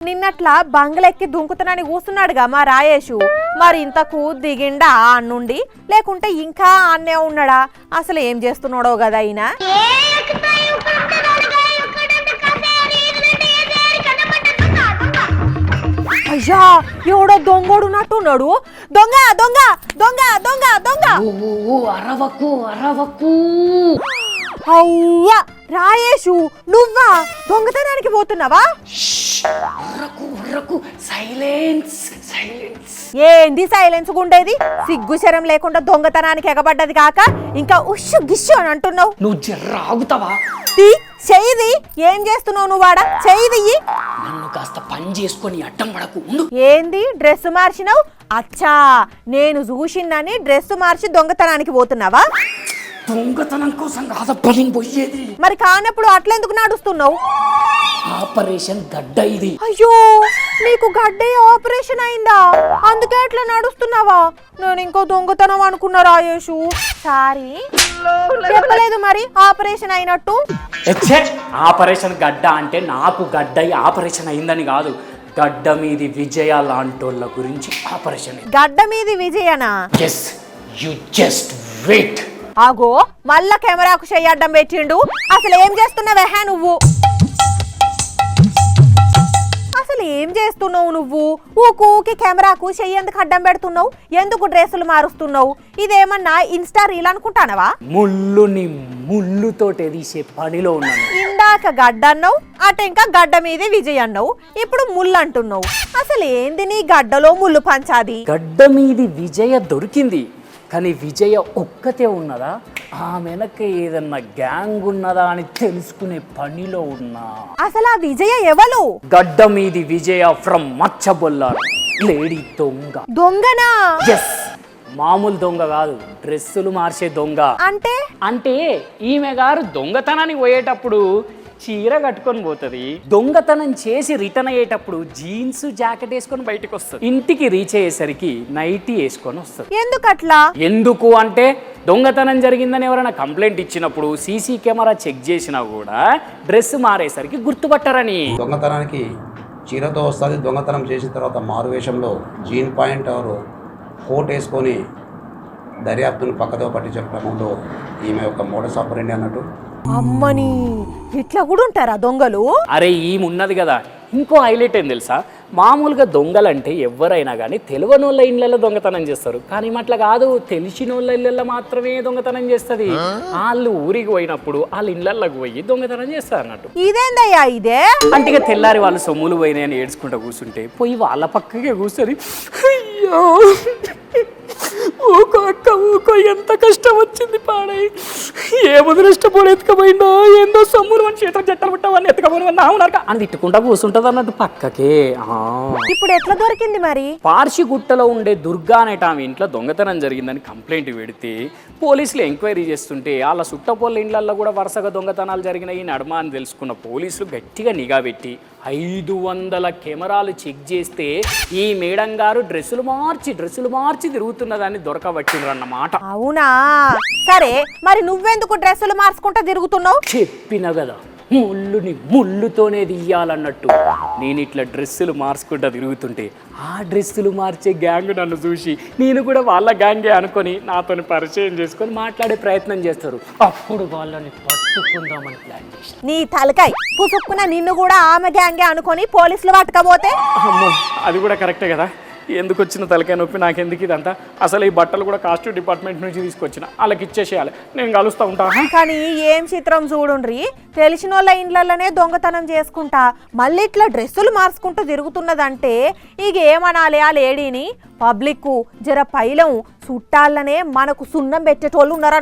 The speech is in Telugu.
నిన్నట్లా బంగ్లెక్కి దుంకుతానని కూస్తున్నాడుగా మా రాయేషు. మరి ఇంతకు దిగిండా అన్నుండి లేకుంటే ఇంకా అన్నే ఉన్నాడా? అసలు ఏం చేస్తున్నాడో కదా అయినా. అయ్యా ఎవడో దొంగడున్నట్టున్నాడు. దొంగ దొంగ దొంగ దొంగ దొంగ అరవకు అరవకు. అయ్యా రాయేషు నువ్వా దొంగతనానికి పోతున్నావా? Silence silence. ఏంది సైలెన్స్ గుండేది? సిగ్గు శరం లేకుండా దొంగతనానికి ఎగబడ్డది కాక ఇంకా ఉష్షు గిష్షు అని అంటున్నావు. నువ్వు జర్ర ఆగుతావా? చెయ్యిది. ఏం చేస్తున్నావు నువ్వు? వాడ చెయ్యిది. నన్ను కాస్త పని చేసుకొని అడ్డం పడకు. ఏంది డ్రెస్ మార్చినావు? అచ్చా నేను చూసిందని డ్రెస్ మార్చి దొంగతనానికి పోతున్నావా? దొంగతనం కోసం కాదప్పని పోయేది. మరి కానప్పుడు అట్లెందుకు నడుస్తున్నావు? ఆపరేషన్ గడ్డ ఇది. అయ్యో నీకు గడ్డ ఆపరేషన్ అయిందా? అందుకే అట్లా నడుస్తున్నావా? నేను ఇంకో దొంగతనం అనుకున్నా రాయేషు. సారీ చెప్పలేదు మరి ఆపరేషన్ అయినట్టు. ఆపరేషన్ గడ్డ అంటే నాకు గడ్డ ఆపరేషన్ అయిందని కాదు, గడ్డ మీది విజయ లాంటోళ్ళ గురించి ఆపరేషన్. గడ్డ మీది విజయనా? Yes you just wait. ఆగో మళ్ళా కెమెరాకు చెయ్యడ్డం పెట్టిండు. అసలు ఏం చేస్తున్నావే నువ్వు? అసలు ఏం చేస్తున్నావు నువ్వు? ఊకి కెమెరాకు చెయ్యేందుకు అడ్డం పెడుతున్నావు? ఎందుకు డ్రెస్సులు మారుస్తున్నావు? ఇదేమన్నా ఇన్స్టా రీల్ అనుకుంటానవా? ముళ్ళుని ముళ్ళుతోటి తీసే పనిలో ఉన్నాను. ఇందాక గడ్డ అన్నావు, అటు ఇంకా గడ్డ మీదే విజయ్ అన్నావు, ఇప్పుడు ముళ్ళు అంటున్నావు. అసలు ఏంది నీ గడ్డలో ముళ్ళు పంచాది? గడ్డ మీది విజయ దొరికింది, కానీ విజయ ఒక్కతే ఉన్నదా, ఆమెనక ఏదన్నా గ్యాంగ్ ఉన్నదా అని తెలుసుకునే పనిలో ఉన్నా. అసలు ఆ విజయ ఎవరు? గడ్డ మీది విజయ ఫ్రమ్ మచ్చబొల్లారు, లేడీ దొంగ. దొంగనా? ఎస్, మామూలు దొంగ కాదు, డ్రెస్సులు మార్చే దొంగ. అంటే ఈమె గారు దొంగతనానికి పోయేటప్పుడు చీర కట్టుకొని పోతుంది, దొంగతనం చేసి రిటర్న్ అయ్యేటప్పుడు జీన్స్ జాకెట్ వేసుకొని బయటకు వస్తుంది, ఇంటికి రీచ్ అయ్యేసరికి నైటీ వేసుకొని వస్తుంది. ఎందుకట్లా? ఎందుకు అంటే దొంగతనం జరిగిందని ఎవరైనా కంప్లైంట్ ఇచ్చినప్పుడు సీసీ కెమెరా చెక్ చేసినా కూడా డ్రెస్ మారేసరికి గుర్తుపట్టరని. దొంగతనానికి చీరతో వస్తుంది, దొంగతనం చేసిన తర్వాత మారువేషంలో జీన్ పాయింట్ కోట్ వేసుకొని దర్యాప్తును పక్కతో పట్టించే క్రమంలో ఈమె ఒక మోడస్ ఆపరెండి అన్నట్టు. అమ్మని ఇట్లా కూడా ఉంటారా దొంగలు? అరే ఈమె ఉన్నది కదా, ఇంకో హైలైట్ ఏం తెలుసా? మామూలుగా దొంగలంటే ఎవరైనా కానీ తెలియని వాళ్ళ ఇళ్ళల్లో దొంగతనం చేస్తారు, కానీ అట్లా కాదు, తెలిసిన వాళ్ళ ఇళ్ళల్లో మాత్రమే దొంగతనం చేస్తుంది. వాళ్ళు ఊరికి పోయినప్పుడు వాళ్ళ ఇళ్ళల్లోకి పోయి దొంగతనం చేస్తారు అన్నట్టు. ఇదేందయ్యా ఇదే? అంటే తెల్లారి వాళ్ళు సొమ్ములు పోయినాయని ఏడ్చుకుంటూ కూర్చుంటే పోయి వాళ్ళ పక్కకే కూర్చొని అయ్యో ఊకో అక్క ఊకో, ఎంత కష్టం వచ్చింది పాడై, ఏముంది నష్టపోడు ఎత్తుకపోయిందో ఏందో సొమ్ములు అని చేతులు జట్టలు పుట్టావని ఎత్తుకపోయిన నావునరక అని తిట్టుకుంటా కూర్చుంటది అన్నట్టు పక్కకే. ఇప్పుడు ఎట్లా దొరికింది మరి? పార్షిగుట్టలో ఉండే దుర్గా అనేట ఆమె ఇంట్లో దొంగతనం జరిగిందని కంప్లైంట్ పెడితే పోలీసులు ఎంక్వైరీ చేస్తుంటే వాళ్ళ చుట్టపోళ్ళ ఇండ్లల్లో కూడా వరుసగా దొంగతనాలు జరిగినాయి నడమ అని తెలుసుకున్న పోలీసులు గట్టిగా నిఘా పెట్టి 500 కెమెరాలు చెక్ చేస్తే ఈ మేడం గారు డ్రెస్సులు మార్చి తిరుగుతున్నదాన్ని దొరకబట్టిండ్రు అన్నమాట. అవునా? సరే మరి నువ్వెందుకు డ్రెస్సులు మార్చుకుంటా తిరుగుతున్నావు? చెప్పిన కదా, ముళ్ళుని ముళ్ళుతోనే తీయాలన్నట్టు. నేను ఇట్లా డ్రెస్సులు మార్చుకుంటా తిరుగుతుంటే ఆ డ్రెస్సులు మార్చే గ్యాంగ్ నన్ను చూసి నేను కూడా వాళ్ళ గ్యాంగే అనుకొని నాతో పరిచయం చేసుకొని మాట్లాడే ప్రయత్నం చేస్తారు. అప్పుడు వాళ్ళని పట్టుకుందామని ప్లాన్ చేసి. నీ తలకాయ పుసుక్కున నిన్ను కూడా ఆమె గ్యాంగే అనుకొని పోలీసులు పట్టుకపోతే? అమ్మో అది కూడా కరెక్టే కదా, ఎందుకు వచ్చిన తలకాయ నొప్పి నాకెందుకు ఇదంతా? అసలు ఈ బట్టలు కూడా కాస్ట్యూమ్ డిపార్ట్మెంట్ నుంచి తీసుకొచ్చిన, వాళ్ళకి ఇచ్చేసేయాలి, నేను కలుస్తూ ఉంటా. కానీ ఏం చిత్రం చూడుండ్రి, తెలిసిన వాళ్ళ ఇండ్లలోనే దొంగతనం చేసుకుంటా మళ్ళీ ఇట్లా డ్రెస్సులు మార్చుకుంటూ తిరుగుతున్నదంటే ఇక ఏమనాలి ఆ లేడీని? పబ్లిక్ జర పైలం చుట్టాలనే మనకు సున్నం పెట్టేటోళ్ళు ఉన్నారన్న.